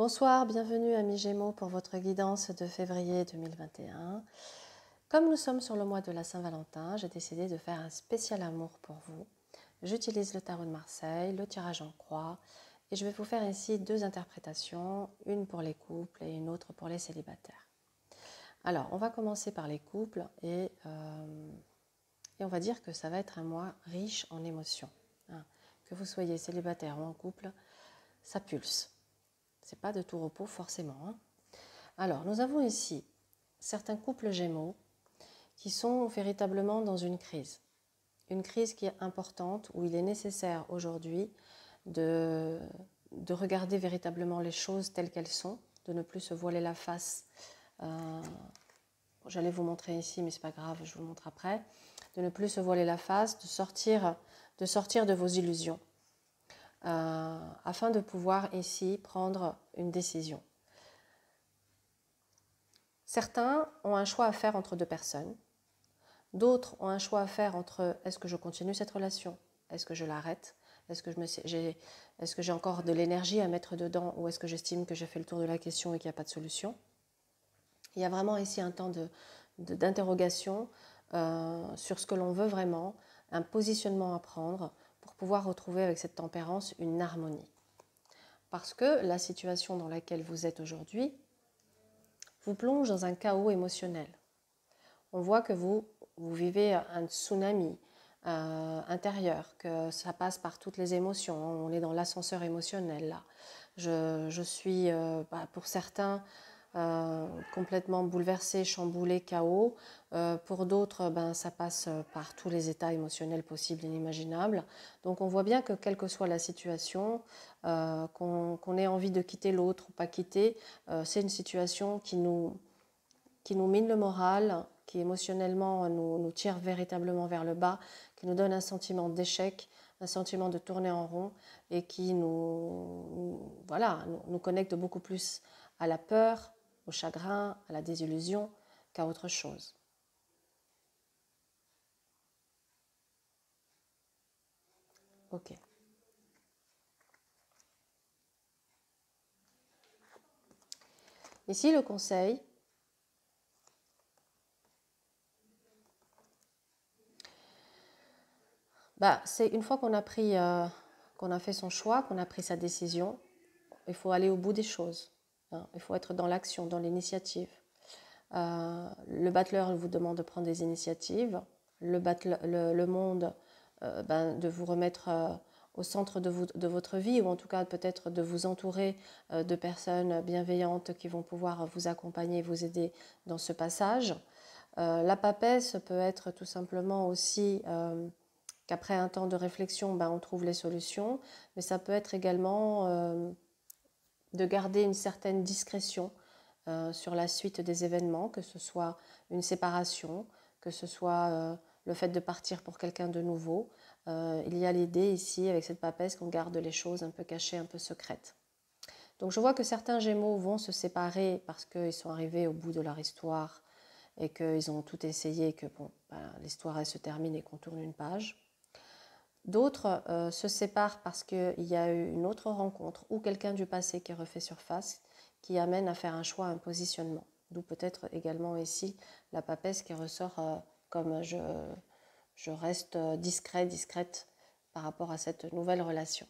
Bonsoir, bienvenue amis Gémeaux pour votre guidance de février 2021. Comme nous sommes sur le mois de la Saint-Valentin, j'ai décidé de faire un spécial amour pour vous. J'utilise le tarot de Marseille, le tirage en croix, et je vais vous faire ici deux interprétations, une pour les couples et une autre pour les célibataires. Alors, on va commencer par les couples et on va dire que ça va être un mois riche en émotions. Que vous soyez célibataire ou en couple, ça pulse. C'est pas de tout repos forcément. Alors, nous avons ici certains couples Gémeaux qui sont véritablement dans une crise. Une crise qui est importante, où il est nécessaire aujourd'hui de regarder véritablement les choses telles qu'elles sont, de ne plus se voiler la face. J'allais vous montrer ici, mais c'est pas grave, je vous le montre après. De ne plus se voiler la face, de sortir de vos illusions, afin de pouvoir ici prendre une décision. Certains ont un choix à faire entre deux personnes. D'autres ont un choix à faire entre est-ce que je continue cette relation, est-ce que je l'arrête, est-ce que j'ai encore de l'énergie à mettre dedans ou est-ce que j'estime que j'ai fait le tour de la question et qu'il n'y a pas de solution. Il y a vraiment ici un temps d'interrogation sur ce que l'on veut vraiment, un positionnement à prendre pour pouvoir retrouver avec cette tempérance une harmonie. Parce que la situation dans laquelle vous êtes aujourd'hui vous plonge dans un chaos émotionnel. On voit que vous vivez un tsunami intérieur, que ça passe par toutes les émotions. On est dans l'ascenseur émotionnel là. Je suis, pour certains, complètement bouleversée, chamboulée, chaos. Pour d'autres, ça passe par tous les états émotionnels possibles et inimaginables. Donc on voit bien que quelle que soit la situation, qu'on ait envie de quitter l'autre ou pas quitter, c'est une situation qui nous mine le moral, qui émotionnellement nous tire véritablement vers le bas, qui nous donne un sentiment d'échec, un sentiment de tourner en rond et qui nous connecte beaucoup plus à la peur, au chagrin, à la désillusion qu'à autre chose. Ok. Ici, le conseil, c'est une fois qu'on a fait son choix, qu'on a pris sa décision, il faut aller au bout des choses. Il faut être dans l'action, dans l'initiative. Le battleur vous demande de prendre des initiatives. Le monde, de vous remettre au centre de votre vie, ou en tout cas peut-être de vous entourer de personnes bienveillantes qui vont pouvoir vous accompagner et vous aider dans ce passage. La papesse peut être tout simplement aussi qu'après un temps de réflexion, on trouve les solutions, mais ça peut être également de garder une certaine discrétion sur la suite des événements, que ce soit une séparation, que ce soit le fait de partir pour quelqu'un de nouveau. Il y a l'idée ici, avec cette papesse, qu'on garde les choses un peu cachées, un peu secrètes. Donc je vois que certains Gémeaux vont se séparer parce qu'ils sont arrivés au bout de leur histoire et qu'ils ont tout essayé, que l'histoire elle se termine et qu'on tourne une page. D'autres se séparent parce qu'il y a eu une autre rencontre ou quelqu'un du passé qui refait surface, qui amène à faire un choix, un positionnement. D'où peut-être également ici la papesse qui ressort comme je reste discrète par rapport à cette nouvelle relation.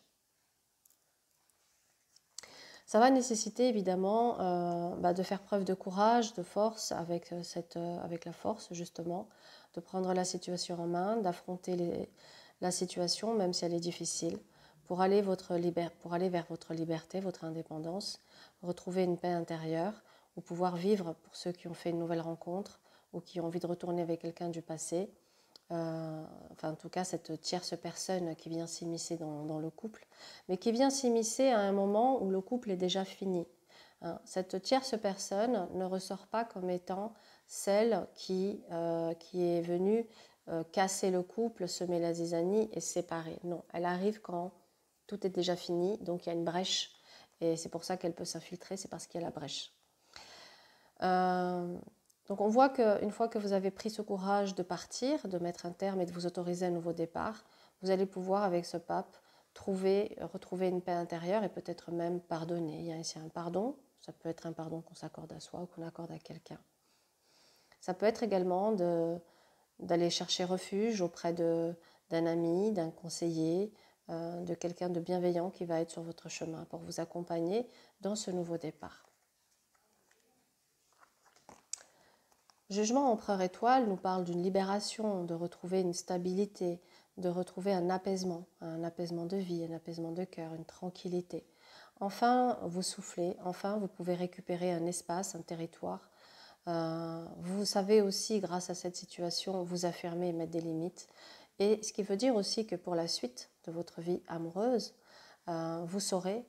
Ça va nécessiter évidemment de faire preuve de courage, de force avec la force justement, de prendre la situation en main, d'affronter la situation même si elle est difficile, pour aller vers votre liberté, votre indépendance, retrouver une paix intérieure, ou pouvoir vivre pour ceux qui ont fait une nouvelle rencontre ou qui ont envie de retourner avec quelqu'un du passé. En tout cas cette tierce personne qui vient s'immiscer dans le couple, mais qui vient s'immiscer à un moment où le couple est déjà fini. Cette tierce personne ne ressort pas comme étant celle qui est venue casser le couple, semer la zizanie et séparer. Non, elle arrive quand tout est déjà fini, donc il y a une brèche, et c'est pour ça qu'elle peut s'infiltrer, c'est parce qu'il y a la brèche. Donc on voit qu'une fois que vous avez pris ce courage de partir, de mettre un terme et de vous autoriser un nouveau départ, vous allez pouvoir avec ce pape retrouver une paix intérieure et peut-être même pardonner. Il y a ici un pardon, ça peut être un pardon qu'on s'accorde à soi ou qu'on accorde à quelqu'un. Ça peut être également d'aller chercher refuge auprès d'un ami, d'un conseiller, de quelqu'un de bienveillant qui va être sur votre chemin pour vous accompagner dans ce nouveau départ. Jugement Empereur Étoile nous parle d'une libération, de retrouver une stabilité, de retrouver un apaisement de vie, un apaisement de cœur, une tranquillité. Enfin, vous soufflez, enfin vous pouvez récupérer un espace, un territoire. Vous savez aussi, grâce à cette situation, vous affirmer et mettre des limites. Et ce qui veut dire aussi que pour la suite de votre vie amoureuse, vous saurez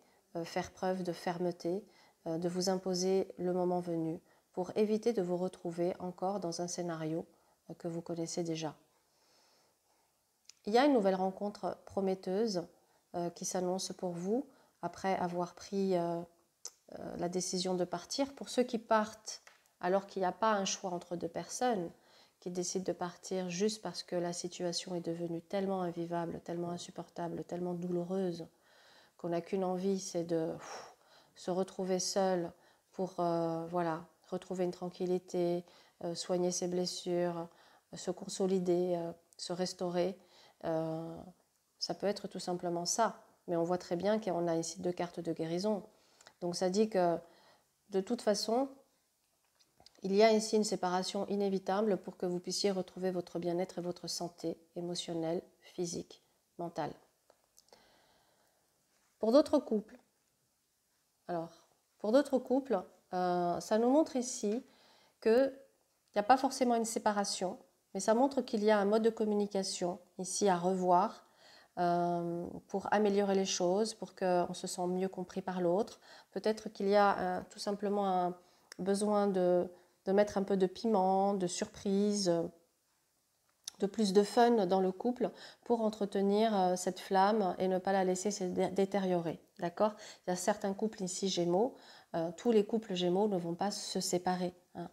faire preuve de fermeté, de vous imposer le moment venu pour éviter de vous retrouver encore dans un scénario que vous connaissez déjà. Il y a une nouvelle rencontre prometteuse qui s'annonce pour vous après avoir pris la décision de partir. Pour ceux qui partent alors qu'il n'y a pas un choix entre deux personnes, qui décident de partir juste parce que la situation est devenue tellement invivable, tellement insupportable, tellement douloureuse, qu'on n'a qu'une envie, c'est de se retrouver seul pour retrouver une tranquillité, soigner ses blessures, se consolider, se restaurer. Ça peut être tout simplement ça. Mais on voit très bien qu'on a ici 2 cartes de guérison. Donc ça dit que de toute façon, il y a ici une séparation inévitable pour que vous puissiez retrouver votre bien-être et votre santé émotionnelle, physique, mentale. Pour d'autres couples, ça nous montre ici qu'il n'y a pas forcément une séparation, mais ça montre qu'il y a un mode de communication ici à revoir pour améliorer les choses, pour qu'on se sente mieux compris par l'autre. Peut-être qu'il y a tout simplement un besoin de mettre un peu de piment, de surprise, de plus de fun dans le couple pour entretenir cette flamme et ne pas la laisser se détériorer. D'accord ? Il y a certains couples ici Gémeaux, tous les couples Gémeaux ne vont pas se séparer. Hein.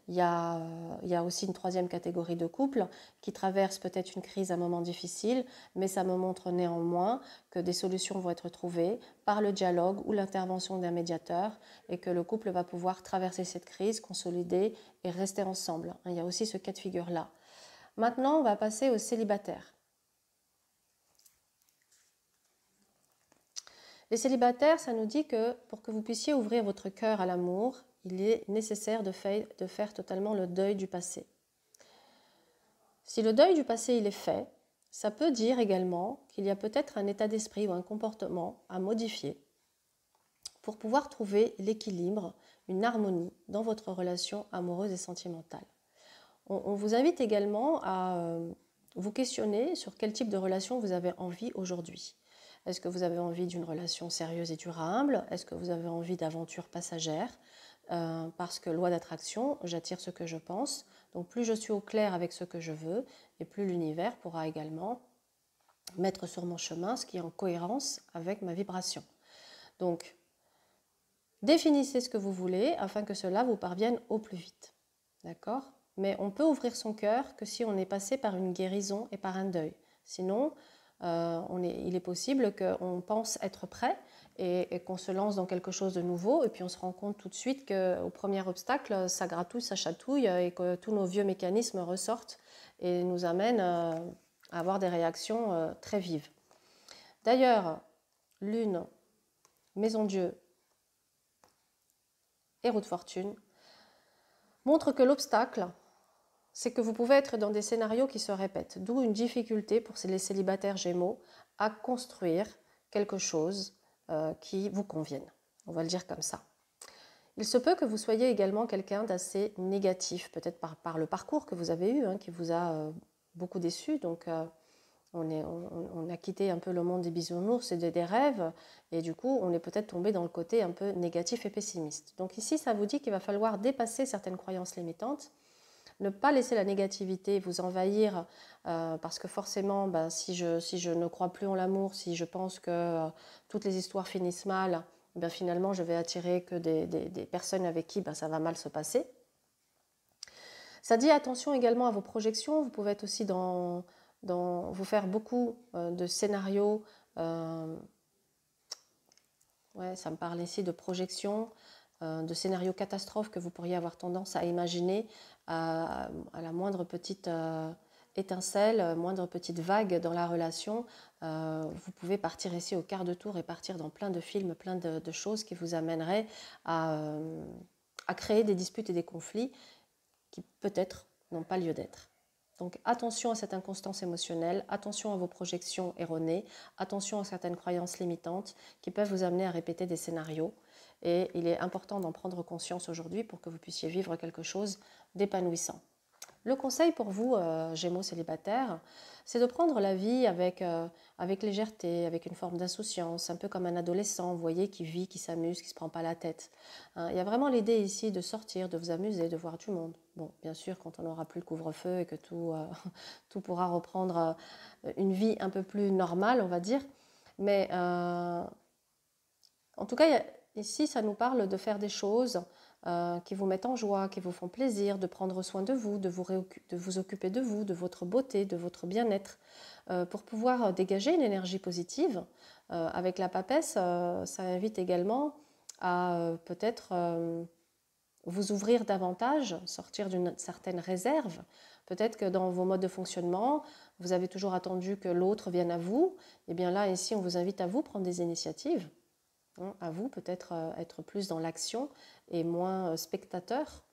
Il y a aussi une 3e catégorie de couples qui traversent peut-être une crise, un moment difficile, mais ça me montre néanmoins que des solutions vont être trouvées par le dialogue ou l'intervention d'un médiateur et que le couple va pouvoir traverser cette crise, consolider et rester ensemble. Il y a aussi ce cas de figure-là. Maintenant, on va passer aux célibataires. Les célibataires, ça nous dit que pour que vous puissiez ouvrir votre cœur à l'amour, il est nécessaire de faire totalement le deuil du passé. Si le deuil du passé il est fait, ça peut dire également qu'il y a peut-être un état d'esprit ou un comportement à modifier pour pouvoir trouver l'équilibre, une harmonie dans votre relation amoureuse et sentimentale. On vous invite également à vous questionner sur quel type de relation vous avez envie aujourd'hui. Est-ce que vous avez envie d'une relation sérieuse et durable? Est-ce que vous avez envie d'aventures passagères? Parce que loi d'attraction, j'attire ce que je pense. Donc plus je suis au clair avec ce que je veux, et plus l'univers pourra également mettre sur mon chemin ce qui est en cohérence avec ma vibration. Donc, définissez ce que vous voulez afin que cela vous parvienne au plus vite. D'accord ? Mais on peut ouvrir son cœur que si on est passé par une guérison et par un deuil. Sinon, il est possible qu'on pense être prêt et qu'on se lance dans quelque chose de nouveau et puis on se rend compte tout de suite qu'au premier obstacle, ça gratouille, ça chatouille et que tous nos vieux mécanismes ressortent et nous amènent à avoir des réactions très vives. D'ailleurs, Lune, Maison Dieu et Roue de Fortune montrent que l'obstacle, c'est que vous pouvez être dans des scénarios qui se répètent, d'où une difficulté pour les célibataires Gémeaux à construire quelque chose qui vous convienne. On va le dire comme ça. Il se peut que vous soyez également quelqu'un d'assez négatif, peut-être par le parcours que vous avez eu, qui vous a beaucoup déçu. Donc, on a quitté un peu le monde des bisounours et des rêves, et du coup, on est peut-être tombé dans le côté un peu négatif et pessimiste. Donc ici, ça vous dit qu'il va falloir dépasser certaines croyances limitantes, ne pas laisser la négativité vous envahir parce que forcément, si je ne crois plus en l'amour, si je pense que toutes les histoires finissent mal, finalement je vais attirer que des personnes avec qui ça va mal se passer. Ça dit attention également à vos projections, vous pouvez être aussi vous faire beaucoup de scénarios Ouais, ça me parle ici de projection, de scénarios catastrophes que vous pourriez avoir tendance à imaginer à la moindre petite étincelle, moindre petite vague dans la relation. Vous pouvez partir ici au quart de tour et partir dans plein de films, plein de choses qui vous amèneraient à créer des disputes et des conflits qui peut-être n'ont pas lieu d'être. Donc attention à cette inconstance émotionnelle, attention à vos projections erronées, attention à certaines croyances limitantes qui peuvent vous amener à répéter des scénarios. Et il est important d'en prendre conscience aujourd'hui pour que vous puissiez vivre quelque chose d'épanouissant. Le conseil pour vous, Gémeaux célibataires, c'est de prendre la vie avec légèreté, avec une forme d'insouciance, un peu comme un adolescent, vous voyez, qui vit, qui s'amuse, qui ne se prend pas la tête. Hein, il y a vraiment l'idée ici de sortir, de vous amuser, de voir du monde. Bon, bien sûr, quand on n'aura plus le couvre-feu et que tout pourra reprendre une vie un peu plus normale, on va dire. Mais en tout cas, ici, ça nous parle de faire des choses qui vous mettent en joie, qui vous font plaisir, de prendre soin de vous, de vous occuper de vous, de votre beauté, de votre bien-être, pour pouvoir dégager une énergie positive. Avec la papesse, ça invite également à peut-être vous ouvrir davantage, sortir d'une certaine réserve. Peut-être que dans vos modes de fonctionnement, vous avez toujours attendu que l'autre vienne à vous. Et bien là, ici, on vous invite à vous prendre des initiatives. À vous peut-être être plus dans l'action et moins spectateur.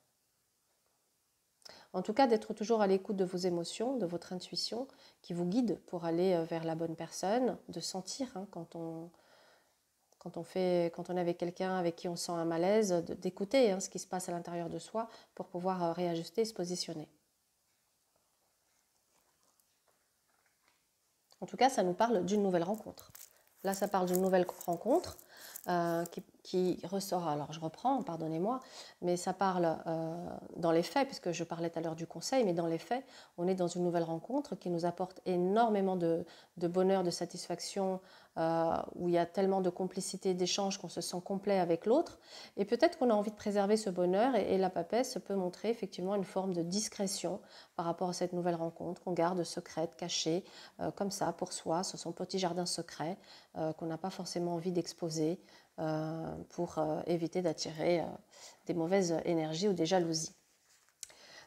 En tout cas, d'être toujours à l'écoute de vos émotions, de votre intuition, qui vous guide pour aller vers la bonne personne, de sentir quand on est avec quelqu'un avec qui on sent un malaise, d'écouter ce qui se passe à l'intérieur de soi pour pouvoir réajuster et se positionner. En tout cas, ça nous parle d'une nouvelle rencontre. Là, ça parle d'une nouvelle rencontre qui ressort. Alors, je reprends, pardonnez-moi, mais ça parle dans les faits, puisque je parlais tout à l'heure du conseil, mais dans les faits, on est dans une nouvelle rencontre qui nous apporte énormément de bonheur, de satisfaction, où il y a tellement de complicité, d'échange qu'on se sent complet avec l'autre. Et peut-être qu'on a envie de préserver ce bonheur, et la papesse peut montrer effectivement une forme de discrétion par rapport à cette nouvelle rencontre, qu'on garde secrète, cachée, comme ça, pour soi, sur son petit jardin secret, qu'on n'a pas forcément envie d'exposer pour éviter d'attirer des mauvaises énergies ou des jalousies.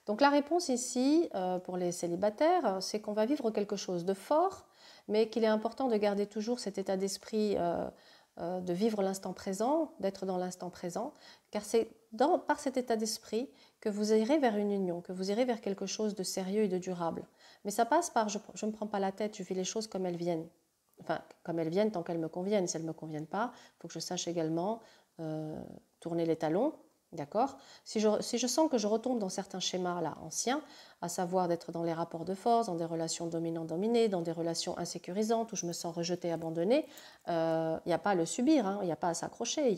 Donc la réponse ici, pour les célibataires, c'est qu'on va vivre quelque chose de fort, mais qu'il est important de garder toujours cet état d'esprit de vivre l'instant présent, d'être dans l'instant présent, car c'est par cet état d'esprit que vous irez vers une union, que vous irez vers quelque chose de sérieux et de durable. Mais ça passe par je ne me prends pas la tête, je vis les choses comme elles viennent. Enfin, comme elles viennent tant qu'elles me conviennent. Si elles ne me conviennent pas, il faut que je sache également tourner les talons. D'accord ? Si je sens que je retombe dans certains schémas là, anciens, à savoir d'être dans les rapports de force, dans des relations dominant-dominé, dans des relations insécurisantes où je me sens rejetée, abandonnée, il n'y a pas à le subir, il n'y a pas à s'accrocher.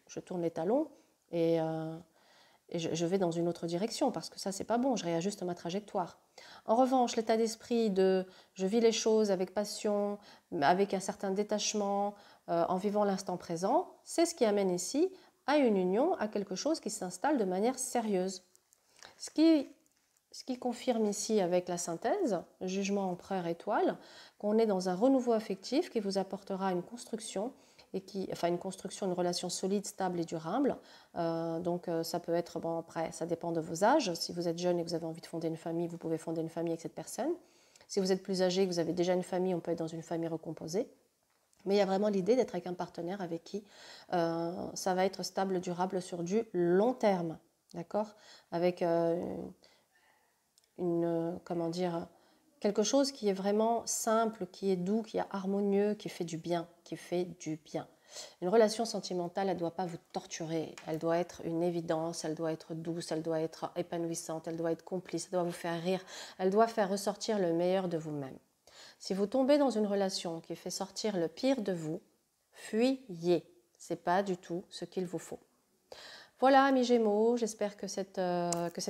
Je tourne les talons et je vais dans une autre direction parce que ça, c'est pas bon, je réajuste ma trajectoire. En revanche, l'état d'esprit de je vis les choses avec passion, avec un certain détachement, en vivant l'instant présent, c'est ce qui amène ici à une union, à quelque chose qui s'installe de manière sérieuse. Ce qui confirme ici avec la synthèse, jugement empereur étoile, qu'on est dans un renouveau affectif qui vous apportera une construction, une construction, une relation solide, stable et durable. Donc ça peut être, bon après, ça dépend de vos âges. Si vous êtes jeune et que vous avez envie de fonder une famille, vous pouvez fonder une famille avec cette personne. Si vous êtes plus âgé, que vous avez déjà une famille, on peut être dans une famille recomposée. Mais il y a vraiment l'idée d'être avec un partenaire avec qui ça va être stable, durable sur du long terme, d'accord ? Avec comment dire, quelque chose qui est vraiment simple, qui est doux, qui est harmonieux, qui fait du bien, qui fait du bien. Une relation sentimentale, elle ne doit pas vous torturer, elle doit être une évidence, elle doit être douce, elle doit être épanouissante, elle doit être complice, elle doit vous faire rire, elle doit faire ressortir le meilleur de vous-même. Si vous tombez dans une relation qui fait sortir le pire de vous, fuyez. Ce n'est pas du tout ce qu'il vous faut. Voilà, amis Gémeaux, j'espère que cette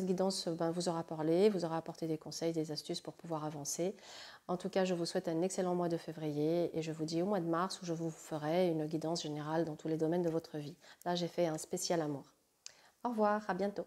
guidance vous aura parlé, vous aura apporté des conseils, des astuces pour pouvoir avancer. En tout cas, je vous souhaite un excellent mois de février et je vous dis au mois de mars où je vous ferai une guidance générale dans tous les domaines de votre vie. Là, j'ai fait un spécial amour. Au revoir, à bientôt.